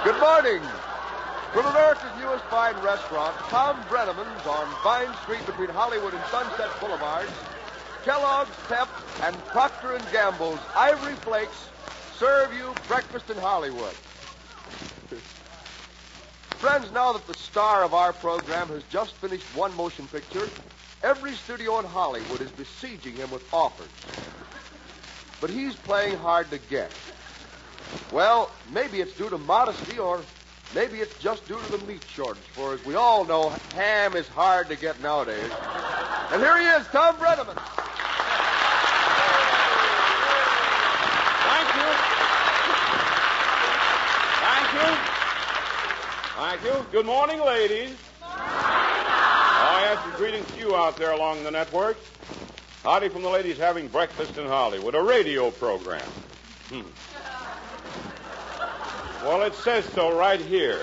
Good morning. From America's newest fine restaurant, Tom Breneman's on Vine Street between Hollywood and Sunset Boulevards, Kellogg's, Pep, and Procter & Gamble's Ivory Flakes serve you breakfast in Hollywood. Friends, now that the star of our program has just finished one motion picture, every studio in Hollywood is besieging him with offers. But he's playing hard to get. Well, maybe it's due to modesty, or maybe it's just due to the meat shortage, for as we all know, ham is hard to get nowadays. And here he is, Tom Breneman. Thank you. Good morning, ladies. Oh, yes, and greetings to you out there along the network. Howdy from the ladies having breakfast in Hollywood, a radio program. Well, it says so right here.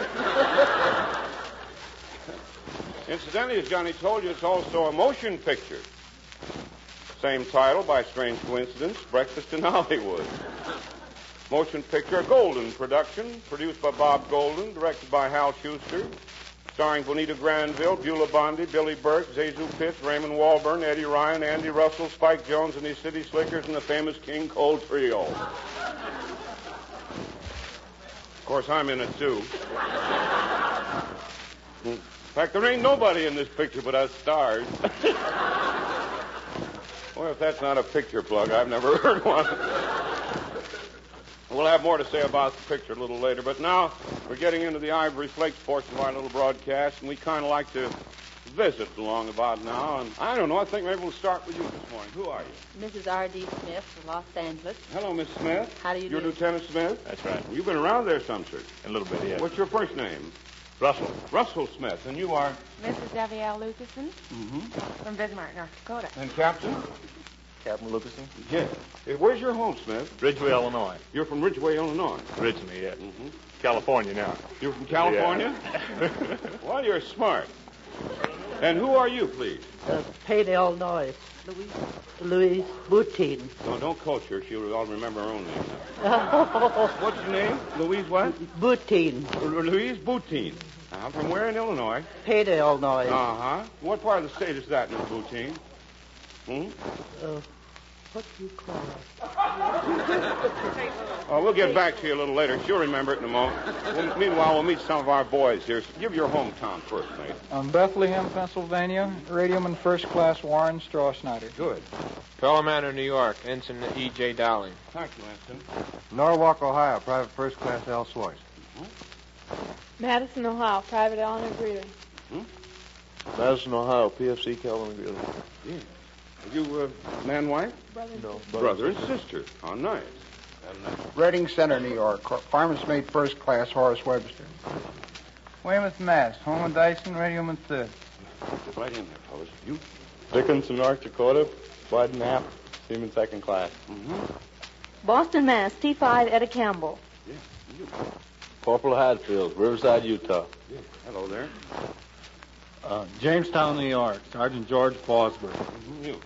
Incidentally, as Johnny told you, it's also a motion picture. Same title, by strange coincidence, Breakfast in Hollywood. Motion picture, a Golden production, produced by Bob Golden, directed by Hal Schuster, starring Bonita Granville, Beulah Bondi, Billy Burke, Zazu Pitts, Raymond Walburn, Eddie Ryan, Andy Russell, Spike Jones, and his City Slickers, and the famous King Cole Trio. Of course, I'm in it, too. In fact, there ain't nobody in this picture but us stars. Well, if that's not a picture plug, I've never heard one. We'll have more to say about the picture a little later, but now we're getting into the Ivory Flakes portion of our little broadcast, and we kind of like to visit along about now, and I don't know, I think maybe we'll start with you this morning. Who are you? Mrs. R.D. Smith from Los Angeles. Hello, Miss Smith. How do you do? You're Lieutenant Smith? That's right. You've been around there some, sir. A little bit, yes. What's your first name? Russell. Russell Smith, and you are? Mrs. Debbie L. Lucasson from Bismarck, North Dakota. And Captain? Captain Lucasson. Yes. Where's your home, Smith? Ridgeway, Illinois. You're from Ridgeway, Illinois. Originally, yes. California now. You're from California? Yeah. Well, you're smart. And who are you, please? Payne, Illinois. Louise Boutine. No, don't coach her. She'll all remember her own name now. What's your name? Louise what? Boutine. Louise Boutine. From where in Illinois? Payne, Illinois. Uh-huh. What part of the state is that, Miss Boutine? What do you call it? Oh, we'll get back to you a little later. She'll remember it in a moment. Meanwhile, we'll meet some of our boys here. Give your hometown first, mate. Bethlehem, Pennsylvania. Radioman First Class Warren Straw-Snyder. Good. Pearl Manor, New York. Ensign E.J. Dowling. Thank you, Ensign. Norwalk, Ohio. Private First Class Al Sloyce. Madison, Ohio, Private Eleanor Greeley. Madison, Ohio. PFC Calvin Greeley. Yeah. Are you man, wife? Brother. No. Brother and sister. How nice. Reading Center, New York. Farmer's Mate First Class Horace Webster. Weymouth, Mass. Home of Dyson, Radioman Third. Get right in there, fellas. You? Dickinson, North Dakota. Bud Knapp. Seaman Second Class. Boston, Mass. T5 Etta Campbell. Yeah, you. Corporal Hadfield. Riverside, Utah. Yeah. Hello there. Jamestown, New York. Sergeant George Fosbury. You.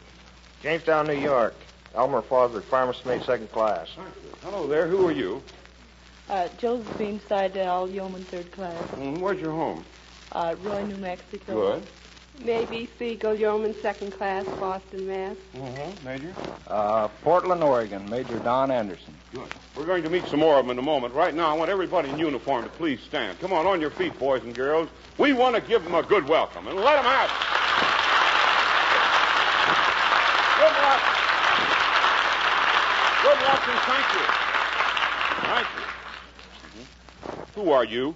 Jamestown, New York. Elmer Fosbury, Farmer's Mate Second Class. Hello there. Who are you? Josephine Seidel, Yeoman Third Class. Where's your home? Roy, New Mexico. Good. Navy Siegel, Yeoman Second Class, Boston, Mass. Major? Portland, Oregon. Major Don Anderson. Good. We're going to meet some more of them in a moment. Right now, I want everybody in uniform to please stand. Come on your feet, boys and girls. We want to give them a good welcome, and let them have it. Good luck. Good luck, and thank you. Who are you?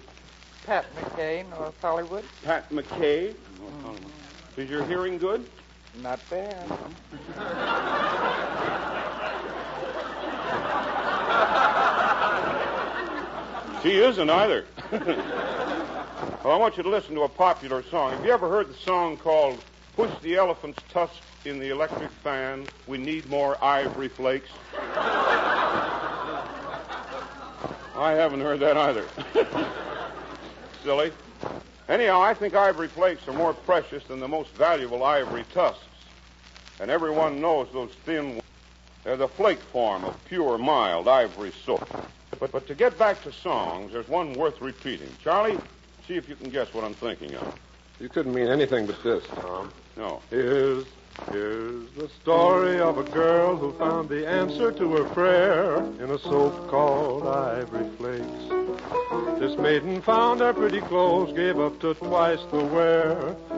Pat McKay, North Hollywood. Pat McKay. Is your hearing good? Not bad. She isn't either. Well, I want you to listen to a popular song. Have you ever heard the song called Push the Elephant's Tusk in the Electric Fan? We Need More Ivory Flakes? I haven't heard that either. Silly. Anyhow, I think ivory flakes are more precious than the most valuable ivory tusks. And everyone knows those thin ones. They're the flake form of pure, mild ivory soap. But to get back to songs, there's one worth repeating. Charlie, see if you can guess what I'm thinking of. You couldn't mean anything but this, Tom. No. Here's the story of a girl who found the answer to her prayer in a soap called Ivory Flakes. This maiden found her pretty clothes, gave up to twice the wear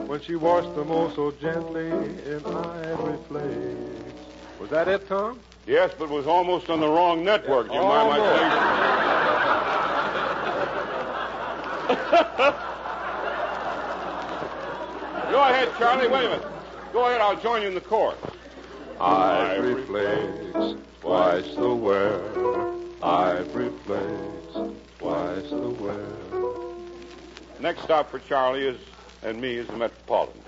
when she washed them oh so gently in Ivory Flakes. Was that it, Tom? Yes, but it was almost on the wrong network. Do you mind my saying? Go ahead, Charlie. Wait a minute. Go ahead. I'll join you in the chorus. Ivory Flakes, twice the wear. Ivory Flakes, twice the wear. Next stop for Charlie and me is the Metropolitan.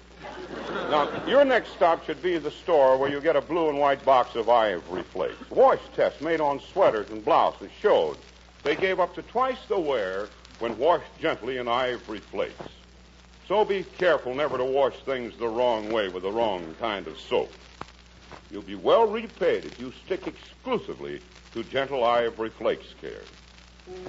Now, your next stop should be the store where you get a blue and white box of Ivory Flakes. Wash tests made on sweaters and blouses showed they gave up to twice the wear when washed gently in Ivory Flakes. So be careful never to wash things the wrong way with the wrong kind of soap. You'll be well repaid if you stick exclusively to gentle Ivory Flakes care.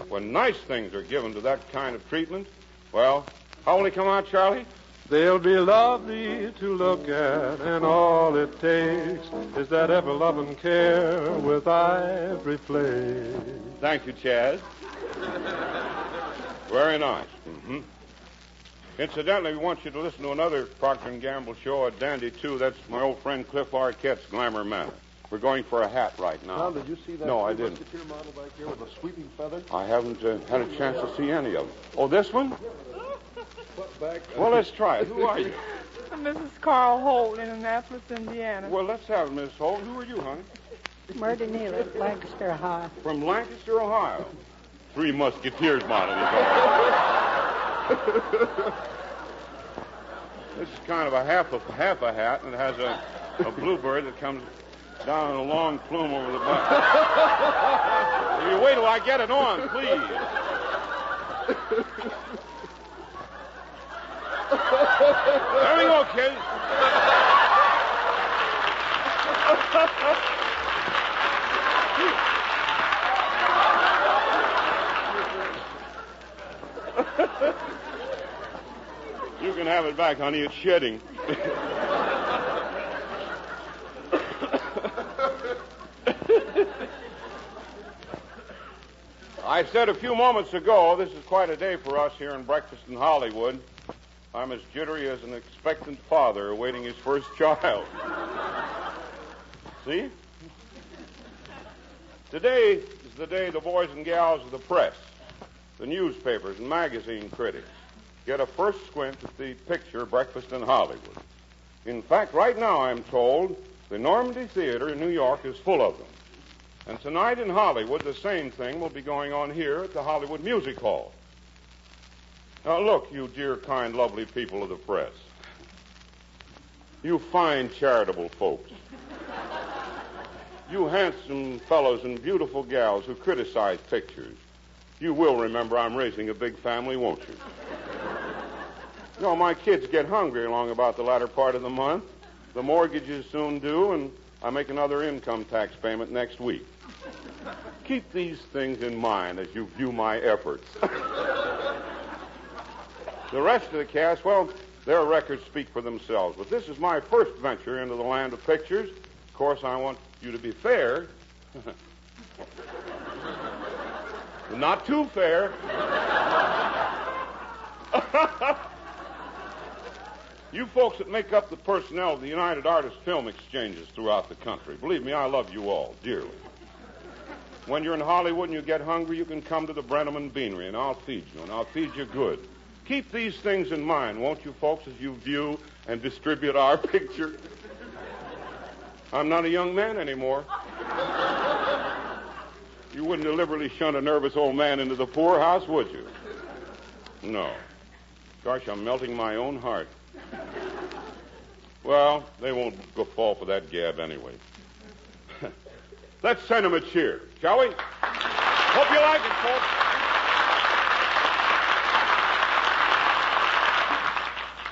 When nice things are given to that kind of treatment, well, how will they come out, Charlie? They'll be lovely to look at, and all it takes is that ever-loving care with Ivory Flakes. Thank you, Chaz. Very nice. Mm-hmm. Incidentally, we want you to listen to another Procter & Gamble show at Dandy 2. That's my old friend Cliff Arquette's Glamour Man. We're going for a hat right now. Tom, did you see that? No, I didn't. Musketeer model back here with a sweeping feather? I haven't had a chance to see any of them. Oh, this one? Back. Well, let's try it. Who are you? Mrs. Carl Holt in Annapolis, Indiana. Well, let's have it, Miss Holt. Who are you, honey? Murder Neal, Lancaster, Ohio. From Lancaster, Ohio. Three Musketeers model, you call it. This is kind of a half a hat, and it has a bluebird that comes down in a long plume over the butt. Will you wait till I get it on, please? There we go, kids. You can have it back, honey. It's shedding. I said a few moments ago, this is quite a day for us here in Breakfast in Hollywood. I'm as jittery as an expectant father awaiting his first child. See? Today is the day the boys and gals of the press, the newspapers and magazine critics, get a first squint at the picture Breakfast in Hollywood. In fact, right now, I'm told, the Normandy Theater in New York is full of them. And tonight in Hollywood, the same thing will be going on here at the Hollywood Music Hall. Now, look, you dear, kind, lovely people of the press. You fine, charitable folks. You handsome fellows and beautiful gals who criticize pictures. You will remember I'm raising a big family, won't you? You know, my kids get hungry along about the latter part of the month. The mortgage is soon due, and I make another income tax payment next week. Keep these things in mind as you view my efforts. The rest of the cast, well, their records speak for themselves. But this is my first venture into the land of pictures. Of course, I want you to be fair. Not too fair. You folks that make up the personnel of the United Artists Film Exchanges throughout the country, believe me, I love you all dearly. When you're in Hollywood and you get hungry, you can come to the Breneman Beanery, and I'll feed you, and I'll feed you good. Keep these things in mind, won't you, folks, as you view and distribute our picture? I'm not a young man anymore. You wouldn't deliberately shun a nervous old man into the poorhouse, would you? No. Gosh, I'm melting my own heart. Well, they won't go fall for that gab anyway. Let's send them a cheer, shall we? Hope you like it, folks.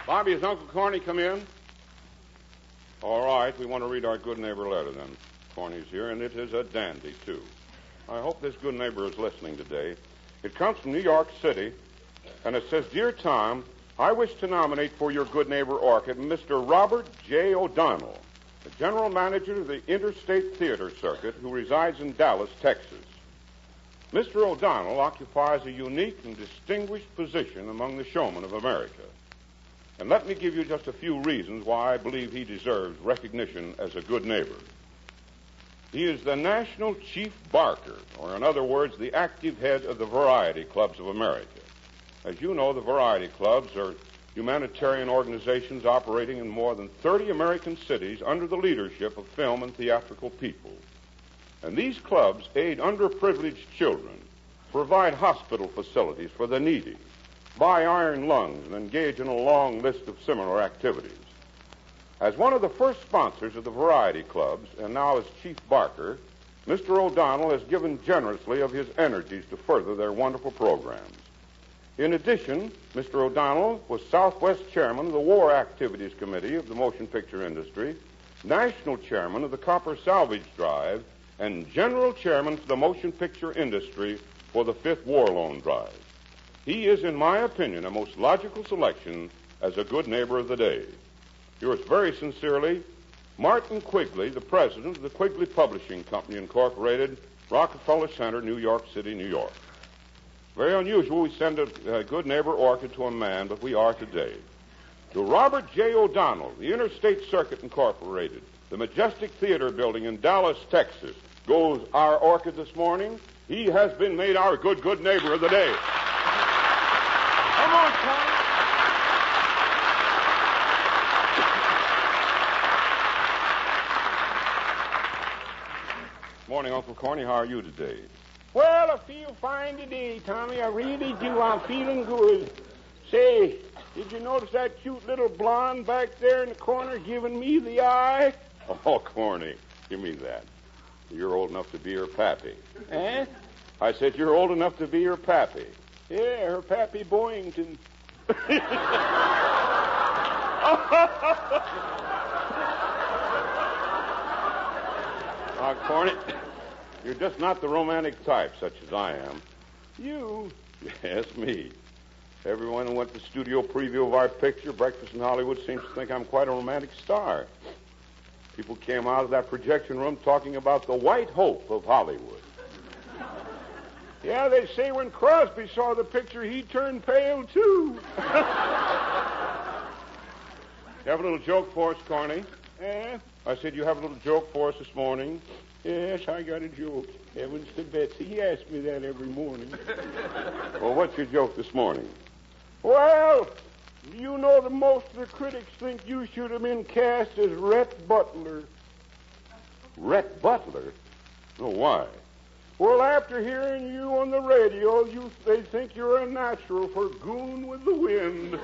Bobby, has Uncle Corny come in? All right, we want to read our good neighbor letter then. Corny's here, and it is a dandy, too. I hope this good neighbor is listening today. It comes from New York City, and it says, Dear Tom, I wish to nominate for your good neighbor orchid Mr. Robert J. O'Donnell, the general manager of the Interstate Theater Circuit, who resides in Dallas, Texas. Mr. O'Donnell occupies a unique and distinguished position among the showmen of America. And let me give you just a few reasons why I believe he deserves recognition as a good neighbor. He is the national chief barker, or in other words, the active head of the variety clubs of America. As you know, the variety clubs are humanitarian organizations operating in more than 30 American cities under the leadership of film and theatrical people. And these clubs aid underprivileged children, provide hospital facilities for the needy, buy iron lungs, and engage in a long list of similar activities. As one of the first sponsors of the variety clubs, and now as chief barker, Mr. O'Donnell has given generously of his energies to further their wonderful programs. In addition, Mr. O'Donnell was Southwest Chairman of the War Activities Committee of the Motion Picture Industry, National Chairman of the Copper Salvage Drive, and General Chairman for the Motion Picture Industry for the 5th War Loan Drive. He is, in my opinion, a most logical selection as a good neighbor of the day. Yours very sincerely, Martin Quigley, the president of the Quigley Publishing Company, Incorporated, Rockefeller Center, New York City, New York. Very unusual we send a good neighbor orchid to a man, but we are today. To Robert J. O'Donnell, the Interstate Circuit, Incorporated, the Majestic Theater Building in Dallas, Texas, goes our orchid this morning. He has been made our good neighbor of the day. Come on, Tom. Morning, Uncle Corny. How are you today? Well, I feel fine today, Tommy. I really do. I'm feeling good. Say, did you notice that cute little blonde back there in the corner giving me the eye? Oh, Corny, give me that. You're old enough to be her pappy. Eh? I said you're old enough to be her pappy. Yeah, her Pappy Boyington. Corny, you're just not the romantic type, such as I am. You? Yes, me. Everyone who went to the studio preview of our picture, Breakfast in Hollywood, seems to think I'm quite a romantic star. People came out of that projection room talking about the white hope of Hollywood. Yeah, they say when Crosby saw the picture, he turned pale, too. You have a little joke for us, Corny? Eh? I said you have a little joke for us this morning. Yes, I got a joke. Heavens to Betsy. He asks me that every morning. Well, what's your joke this morning? Well, you know that most of the critics think you should have been cast as Rhett Butler. Rhett Butler? Oh, why? Well, after hearing you on the radio, they think you're a natural for Goon with the Wind.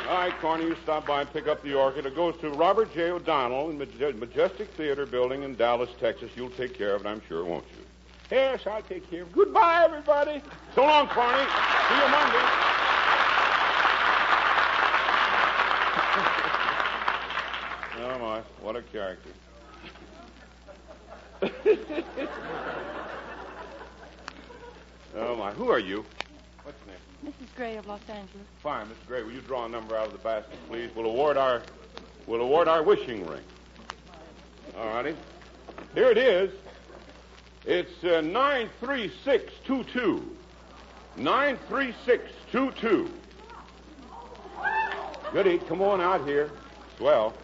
All right, Corny, you stop by and pick up the orchid. It goes to Robert J. O'Donnell in Majestic Theater Building in Dallas, Texas. You'll take care of it, I'm sure, won't you? Yes, I'll take care of it. Goodbye, everybody. So long, Corny. See you Monday. Oh, my, what a character. Oh, my, who are you? What's your name? Mrs. Gray of Los Angeles. Fine, Mr. Gray. Will you draw a number out of the basket, please? We'll award our wishing ring. All righty. Here it is. It's 93622. 93622. Goody, come on out here. Swell.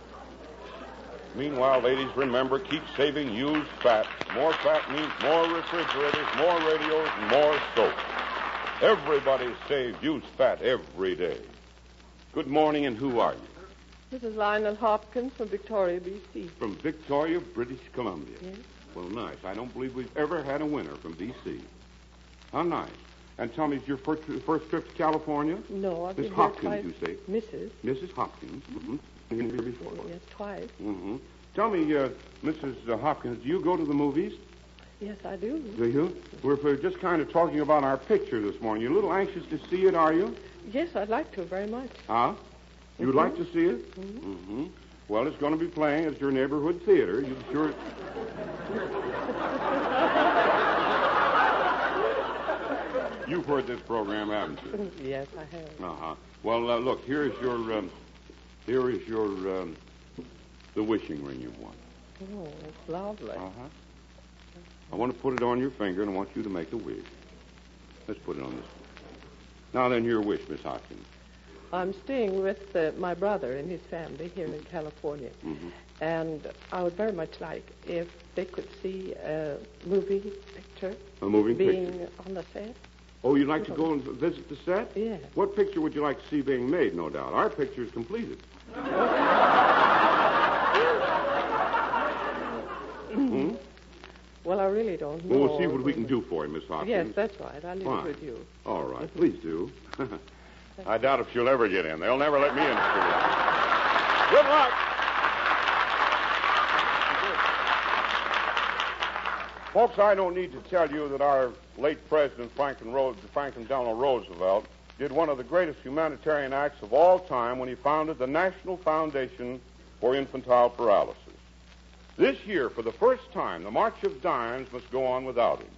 Meanwhile, ladies, remember, keep saving used fat. More fat means more refrigerators, more radios, and more soap. Everybody saves used fat every day. Good morning, and who are you? Mrs. Lionel Hopkins from Victoria, B.C. From Victoria, British Columbia. Yes. Well, nice. I don't believe we've ever had a winner from B.C. How nice. And tell me, is your first trip to California? No, I've been Miss here Hopkins, twice. you say? Mrs. Hopkins. Mm-hmm. Been here before? Yes, twice. Mm-hmm. Tell me, Mrs. Hopkins, do you go to the movies? Yes, I do. Do you? We're just kind of talking about our picture this morning. You're a little anxious to see it, are you? Yes, I'd like to very much. Huh? You'd like to see it? Mm-hmm. Well, it's going to be playing at your neighborhood theater. You sure? You've heard this program, haven't you? Yes, I have. Uh-huh. Well, look, here is your the wishing ring you won. Oh, it's lovely. Uh-huh. I want to put it on your finger, and I want you to make a wish. Let's put it on this. Now then, your wish, Miss Hopkins. I'm staying with my brother and his family here in California. Mm-hmm. And I would very much like if they could see a moving picture. A moving being picture? On the set. Oh, you'd like to go and visit the set? Yes. What picture would you like to see being made, no doubt? Our picture is completed. Hmm? Well, I really don't know. Well, we'll see what we can do for you, Miss Hopkins. Yes, that's right. I'll leave Fine. it with you. All right. Please do. I doubt if she'll ever get in. They'll never let me in. Good luck. Folks, I don't need to tell you that our late President Franklin Delano Roosevelt did one of the greatest humanitarian acts of all time when he founded the National Foundation for Infantile Paralysis. This year, for the first time, the March of Dimes must go on without him.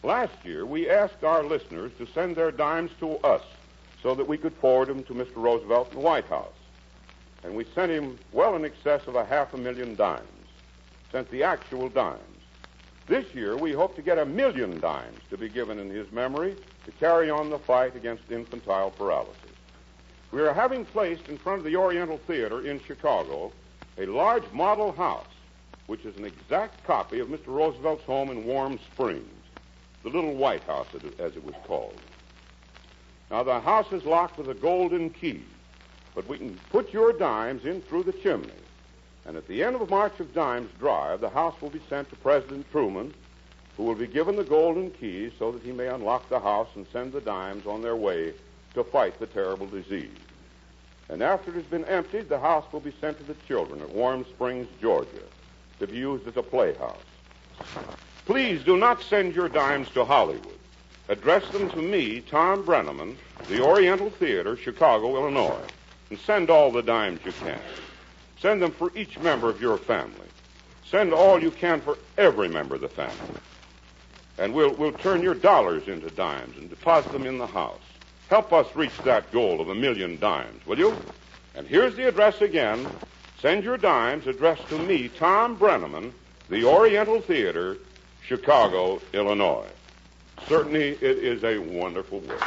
Last year, we asked our listeners to send their dimes to us so that we could forward them to Mr. Roosevelt in the White House. And we sent him well in excess of 500,000 dimes, sent the actual dimes. This year, we hope to get 1,000,000 dimes to be given in his memory to carry on the fight against infantile paralysis. We are having placed in front of the Oriental Theater in Chicago a large model house, which is an exact copy of Mr. Roosevelt's home in Warm Springs, the little White House, as it was called. Now, the house is locked with a golden key, but we can put your dimes in through the chimney. And at the end of March of Dimes Drive, the house will be sent to President Truman, who will be given the golden key so that he may unlock the house and send the dimes on their way to fight the terrible disease. And after it has been emptied, the house will be sent to the children at Warm Springs, Georgia, to be used as a playhouse. Please do not send your dimes to Hollywood. Address them to me, Tom Breneman, the Oriental Theater, Chicago, Illinois, and send all the dimes you can. Send them for each member of your family. Send all you can for every member of the family. And we'll turn your dollars into dimes and deposit them in the house. Help us reach that goal of 1,000,000 dimes, will you? And here's the address again. Send your dimes addressed to me, Tom Breneman, the Oriental Theater, Chicago, Illinois. Certainly, it is a wonderful work.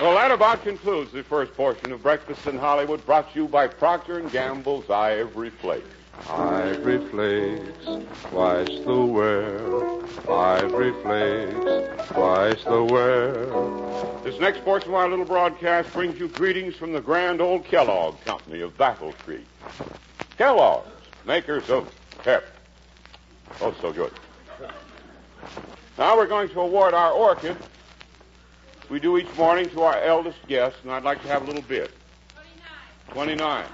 Well, that about concludes the first portion of Breakfast in Hollywood, brought to you by Procter & Gamble's Ivory Flakes. Ivory flakes, twice the wear. Ivory flakes, twice the wear. This next portion of our little broadcast brings you greetings from the grand old Kellogg Company of Battle Creek. Kellogg's, makers of pep. Oh, so good. Now we're going to award our orchid. We do each morning to our eldest guest, and I'd like to have a little bid. 29.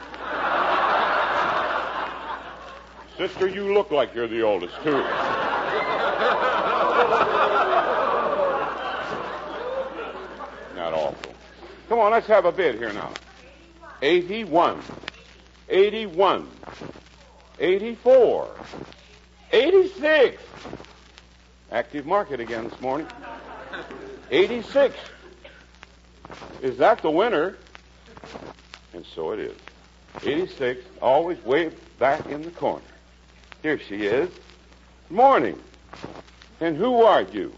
Sister, you look like you're the oldest, too. Not awful. Come on, let's have a bid here now. 81. 81. 84. 86. Active market again this morning. 86. Is that the winner? And so it is. 86, always way back in the corner. Here she is. Morning. And who are you?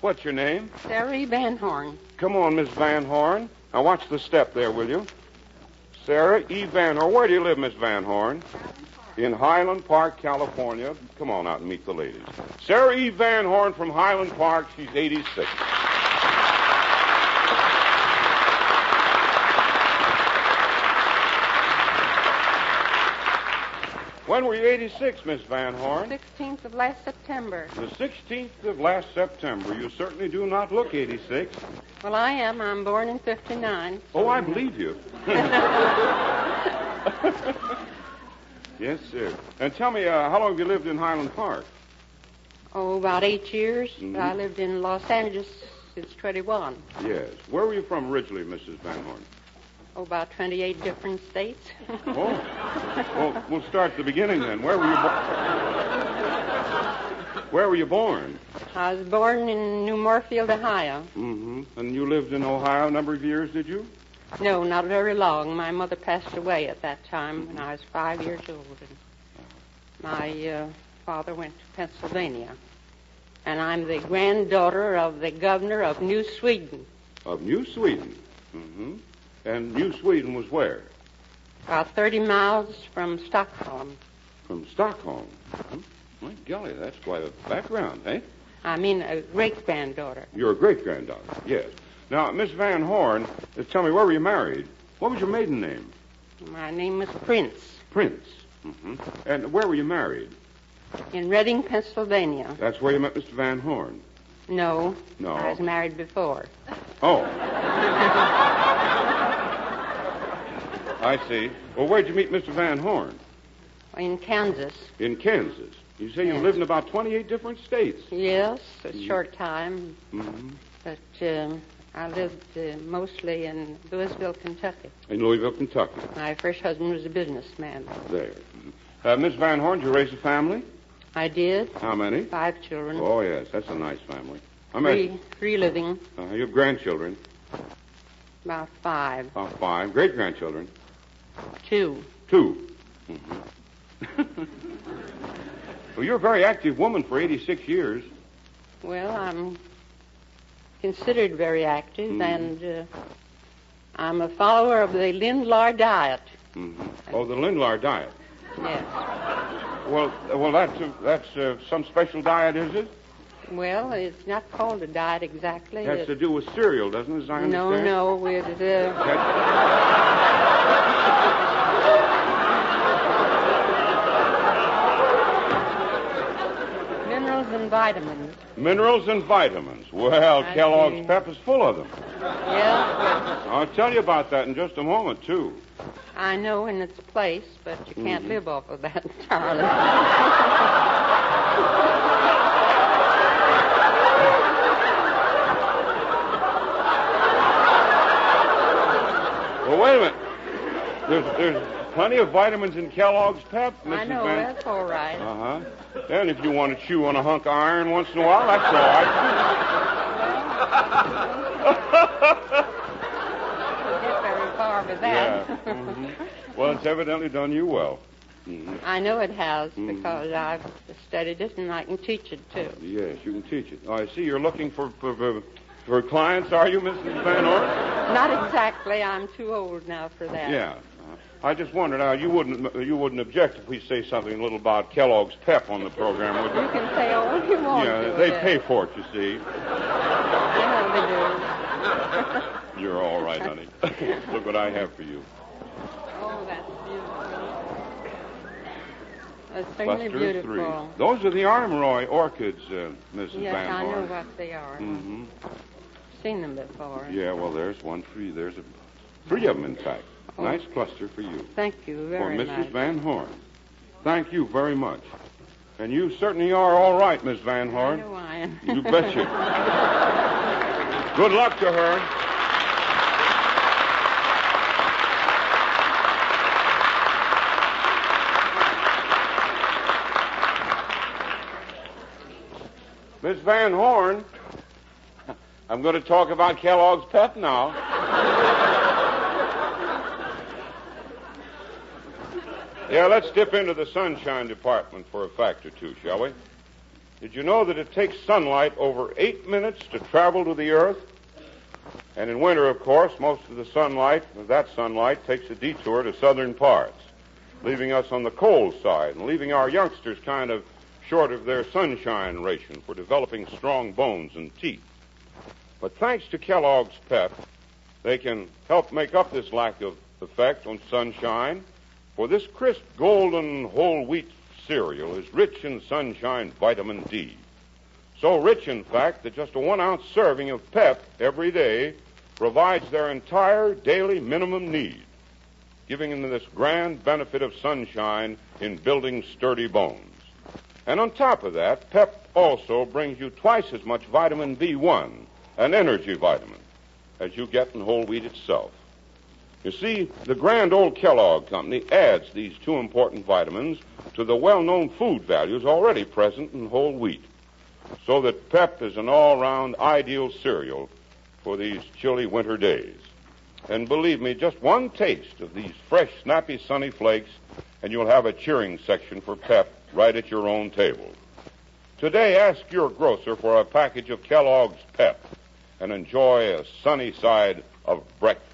What's your name? Sarah E. Van Horn. Come on, Miss Van Horn. Now watch the step there, will you? Sarah E. Van Horn. Where do you live, Miss Van Horn? In Highland Park, California. Come on out and meet the ladies. Sarah E. Van Horn from Highland Park. She's 86. When were you 86, Miss Van Horn? 16th of last September. The 16th of last September. You certainly do not look 86. Well, I am. I'm born in 59. Oh, I believe you. Yes, sir. And tell me, how long have you lived in Highland Park? Oh, about 8 years. Mm-hmm. I lived in Los Angeles since 21. Yes. Where were you from originally, Mrs. Van Horn? Oh, about 28 different states. Oh. Well, we'll start at the beginning then. Where were you born? Where were you born? I was born in New Moorfield, Ohio. Mm-hmm. And you lived in Ohio a number of years, did you? No, not very long. My mother passed away at that time when I was 5 years old. And my father went to Pennsylvania. And I'm the granddaughter of the governor of New Sweden. Of New Sweden? Mm-hmm. And New Sweden was where? About 30 miles from Stockholm. From Stockholm? Hmm? My golly, that's quite a background, eh? I mean, a great-granddaughter. You're a great-granddaughter, yes. Now, Miss Van Horn, tell me, where were you married? What was your maiden name? My name was Prince. Prince. Mm-hmm. And where were you married? In Reading, Pennsylvania. That's where you met Mr. Van Horn? No. No. I was married before. Oh. I see. Well, where'd you meet Mr. Van Horn? In Kansas. In Kansas. You say you Yes. lived in about 28 different states. Yes, a short time. Mm-hmm. But I lived mostly in Louisville, Kentucky. In Louisville, Kentucky. My first husband was a businessman. There. Miss Van Horn, did you raise a family? I did. How many? 5 children. Oh, yes. That's a nice family. Three living. You have grandchildren? About 5. About 5. Great-grandchildren? 2. 2. Mm-hmm. Well, you're a very active woman for 86 years. Well, I'm considered very active, and I'm a follower of the Lindlar diet. Mm-hmm. Oh, the Lindlar diet. Yes. Well, that's some special diet, is it? Well, it's not called a diet exactly. It has to do with cereal, doesn't it, as I understand? No, it minerals and vitamins. Minerals and vitamins. Well, Kellogg's Pep is full of them. Yes. I'll tell you about that in just a moment, too. I know in its place, but you can't live off of that entirely. Well, wait a minute. There's plenty of vitamins in Kellogg's Pep, Mrs. I know, that's all right. Uh-huh. And if you want to chew on a hunk of iron once in a while, that's all right. Get very far with that. Yeah. Mm-hmm. Well, it's evidently done you well. Mm-hmm. I know it has, because I've studied it and I can teach it, too. Yes, you can teach it. Oh, I see you're looking for clients, are you, Mrs. Van Horn? Not exactly. I'm too old now for that. Yeah. I just wondered, you wouldn't object if we say something a little about Kellogg's Pep on the program, would you? You can say all you want Yeah, to. they pay for it, you see. I know they do. You're all right, honey. Look what I have for you. Oh, that's beautiful. That's certainly Cluster beautiful. 3. Those are the Armoroy orchids, Mrs. Yes, Van Horn. I know what they are. Mm-hmm. Seen them before. Yeah, well, there's one for you. There's 3 of them, in fact. Oh. Nice cluster for you. Thank you very much. much. For Mrs. Van Horn. Thank you very much. And you certainly are all right, Miss Van Horn. I know I am. You betcha. Good luck to her. Miss Van Horn, I'm going to talk about Kellogg's Pep now. Yeah, let's dip into the sunshine department for a fact or two, shall we? Did you know that it takes sunlight over 8 minutes to travel to the Earth? And in winter, of course, most of that sunlight takes a detour to southern parts, leaving us on the cold side and leaving our youngsters kind of short of their sunshine ration for developing strong bones and teeth. But thanks to Kellogg's Pep, they can help make up this lack of effect on sunshine. For this crisp, golden, whole wheat cereal is rich in sunshine vitamin D. So rich, in fact, that just a 1-ounce serving of Pep every day provides their entire daily minimum need, giving them this grand benefit of sunshine in building sturdy bones. And on top of that, Pep also brings you twice as much vitamin B1 an energy vitamin, as you get in whole wheat itself. You see, the grand old Kellogg Company adds these two important vitamins to the well-known food values already present in whole wheat, so that Pep is an all-round ideal cereal for these chilly winter days. And believe me, just one taste of these fresh, snappy, sunny flakes, and you'll have a cheering section for Pep right at your own table. Today, ask your grocer for a package of Kellogg's Pep and enjoy a sunny side of breakfast.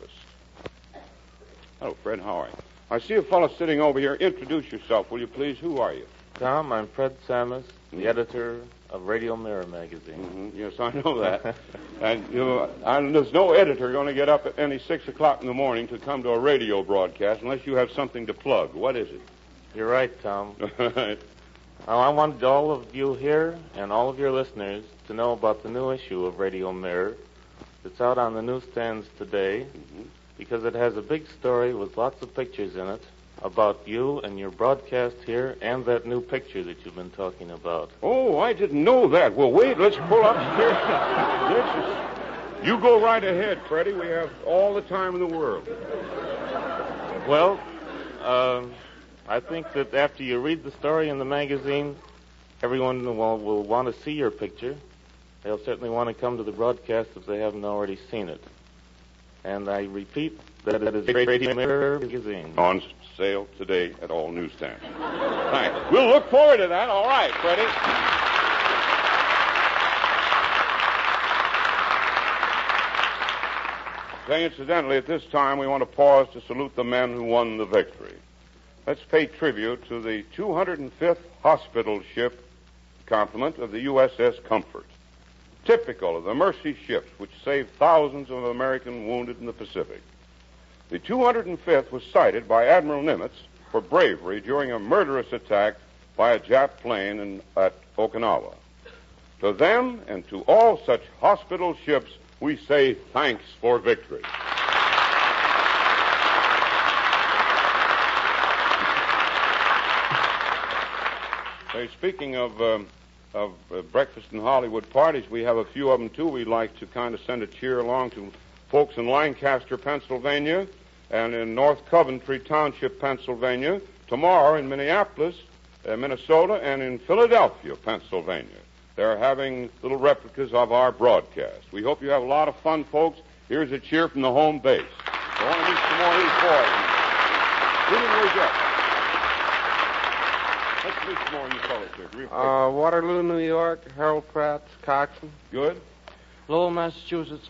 Hello, Fred. How are you? I see a fellow sitting over here. Introduce yourself, will you please? Who are you? Tom, I'm Fred Samus, the editor of Radio Mirror magazine. Yes, I know that. And there's no editor going to get up at any 6 o'clock in the morning to come to a radio broadcast unless you have something to plug. What is it? You're right, Tom. I wanted all of you here and all of your listeners to know about the new issue of Radio Mirror. It's out on the newsstands today because it has a big story with lots of pictures in it about you and your broadcast here and that new picture that you've been talking about. Oh, I didn't know that. Well, wait, let's pull upstairs. You go right ahead, Freddie. We have all the time in the world. Well, I think that after you read the story in the magazine, everyone will want to see your picture. They'll certainly want to come to the broadcast if they haven't already seen it. And I repeat, that it is Radio Mirror magazine. On sale today at all newsstands. Thanks. We'll look forward to that. All right, Freddie. Say, incidentally, at this time, we want to pause to salute the men who won the victory. Let's pay tribute to the 205th Hospital Ship complement of the USS Comfort, typical of the Mercy ships which saved thousands of American wounded in the Pacific. The 205th was cited by Admiral Nimitz for bravery during a murderous attack by a Jap plane at Okinawa. To them and to all such hospital ships, we say thanks for victory. Hey, speaking of breakfast and Hollywood parties, we have a few of them, too. We'd like to kind of send a cheer along to folks in Lancaster, Pennsylvania, and in North Coventry Township, Pennsylvania, tomorrow in Minneapolis, Minnesota, and in Philadelphia, Pennsylvania. They're having little replicas of our broadcast. We hope you have a lot of fun, folks. Here's a cheer from the home base. I want to meet some more of these boys. Who did we get? Let's meet some more of you fellows here. Real quick. Waterloo, New York, Harold Pratt, Coxon. Good. Lowell, Massachusetts,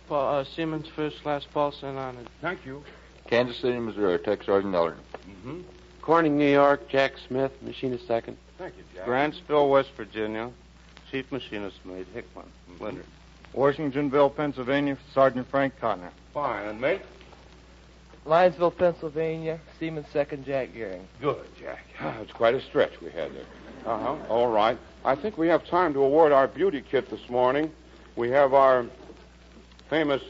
Siemens First Class Paulson honored. Thank you. Kansas City, Missouri, Tech Sergeant Ellerton. Mm-hmm. Corning, New York, Jack Smith, Machinist Second. Thank you, Jack. Grantsville, West Virginia, Chief Machinist Mate Hickman, Leonard. Washingtonville, Pennsylvania, Sergeant Frank Cotner. Fine. And mate? Lionsville, Pennsylvania, Siemens Second, Jack Gearing. Good, Jack. It's quite a stretch we had there. Uh-huh. All right. I think we have time to award our beauty kit this morning. We have our famous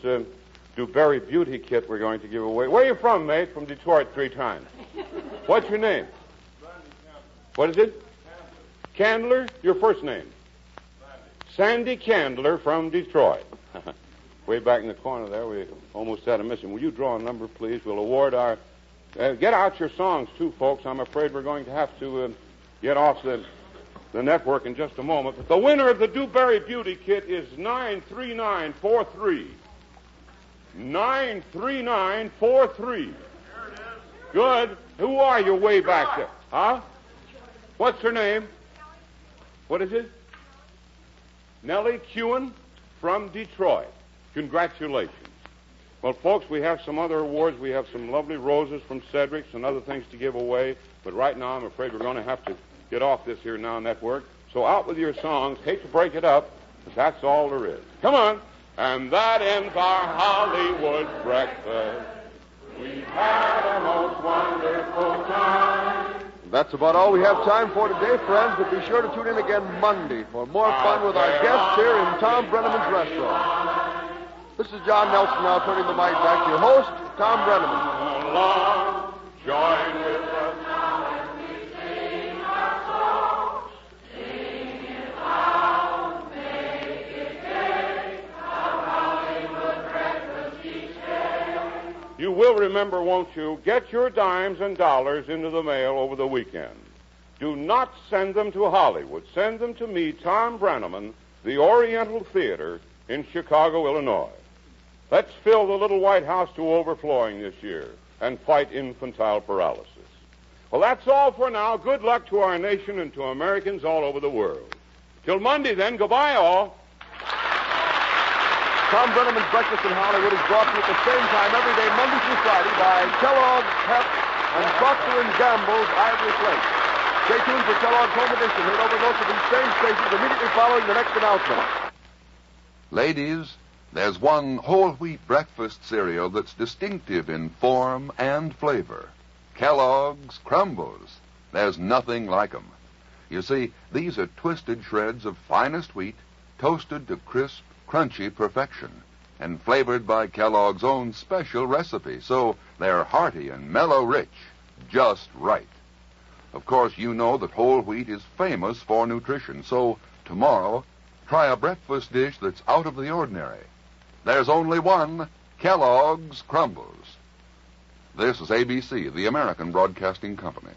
Dewberry Beauty Kit we're going to give away. Where are you from, mate? From Detroit 3 times. What's your name? What is it? Candler? Your first name? Sandy Candler from Detroit. Way back in the corner there, we almost had a mission. Will you draw a number, please? We'll award our... get out your songs, too, folks. I'm afraid we're going to have to get off the network in just a moment. But the winner of the Dewberry Beauty Kit is 93943. 93943. Good. Who are you way back there? Huh? What's her name? What is it? Nellie Kewen from Detroit. Congratulations. Well, folks, we have some other awards. We have some lovely roses from Cedric's and other things to give away. But right now, I'm afraid we're going to have to get off this here now network. So out with your songs. Hate to break it up, but that's all there is. Come on. And that ends our Hollywood breakfast. We've had a most wonderful time. That's about all we have time for today, friends, but be sure to tune in again Monday for more fun with our guests here in Tom Breneman's restaurant. This is John Nelson now turning the mic back to your host, Tom Breneman. Join with us. You will remember, won't you? Get your dimes and dollars into the mail over the weekend. Do not send them to Hollywood. Send them to me, Tom Breneman, the Oriental Theater in Chicago, Illinois. Let's fill the little White House to overflowing this year and fight infantile paralysis. Well, that's all for now. Good luck to our nation and to Americans all over the world. Till Monday, then. Goodbye, all. Tom Breneman's Breakfast in Hollywood is brought to you at the same time every day, Monday through Friday, by Kellogg's, Pep, and Procter & Gamble's Ivory Flakes. Stay tuned for Kellogg's Home Edition, heard over most of these same stations immediately following the next announcement. Ladies, there's one whole wheat breakfast cereal that's distinctive in form and flavor. Kellogg's Crumbles. There's nothing like 'em. You see, these are twisted shreds of finest wheat, toasted to crisp, crunchy perfection, and flavored by Kellogg's own special recipe, so they're hearty and mellow rich, just right. Of course, you know that whole wheat is famous for nutrition, so tomorrow, try a breakfast dish that's out of the ordinary. There's only one, Kellogg's Crumbles. This is ABC, the American Broadcasting Company.